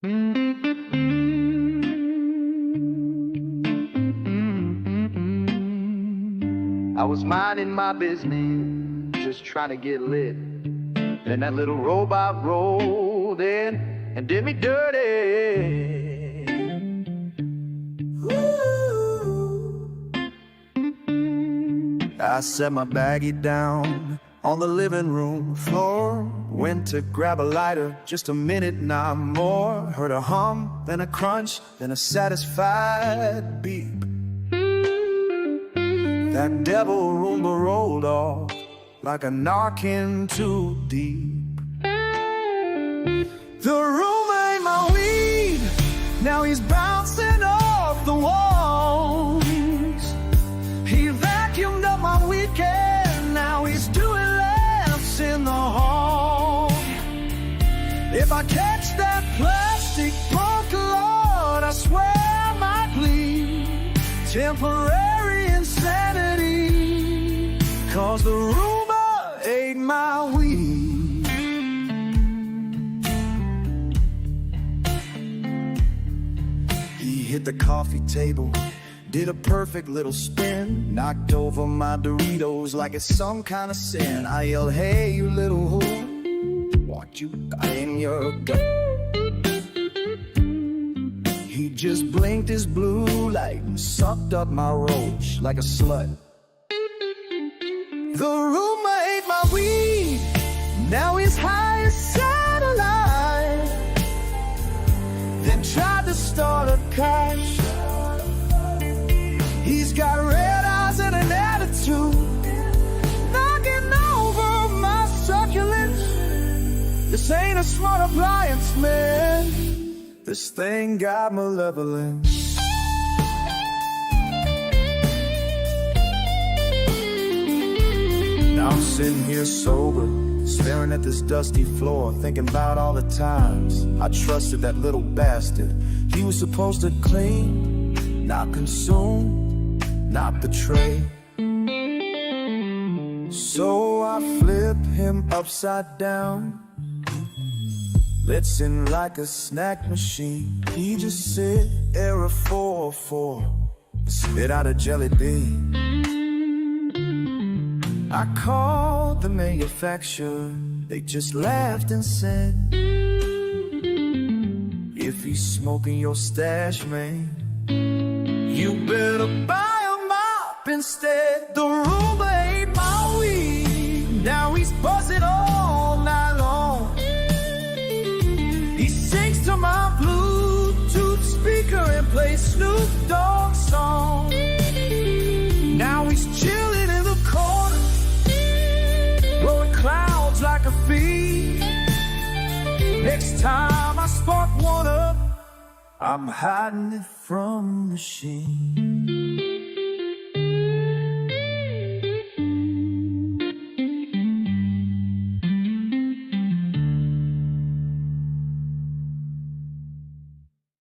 I was minding my business, just trying to get lit. Then that little robot rolled in and did me dirty. I set my baggie down on the living room floor. Went to grab a lighter, just a minute, not more. Heard a hum, then a crunch, then a satisfied beep. That devil Roomba rolled off like a narc in too deep. The Roomba ate my weed, now he's bouncing off the walls. He vacuumed up my weekend, now he's doing laps in the hall. If I catch that plastic punk, Lord, I swear I might bleed. Temporary insanity, 'cause the Roomba ate my weed. He hit the coffee table, did a perfect little spin, knocked over my Doritos like it's some kind of sin. I yelled, "Hey, you little whore, what you got in your gut?" He just blinked his blue light and sucked up my roach like a slut. The Roomba ate my weed, now he's high as satellite. Then tried to start a kite. He's got red eyes and an attitude, knocking over my succulents. This ain't a smart appliance, man. This thing got malevolent. Now I'm sitting here sober, staring at this dusty floor, thinking about all the times I trusted that little bastard. He was supposed to clean, not consume, not betray. So I flip him upside down, blitzing like a snack machine. He just sit there a 4-4, spit out a jelly bean. I called the manufacturer, they just laughed and said, "If he's smoking your stash, man, you better buy a mop instead." The Roomba ate my weed, now he's buzzing all night long. He sings to my Bluetooth speaker and plays Snoop Dogg's song. Now he's chilling in the corner, blowing clouds like a feed. Next time I spark one up, I'm hiding it from the machine.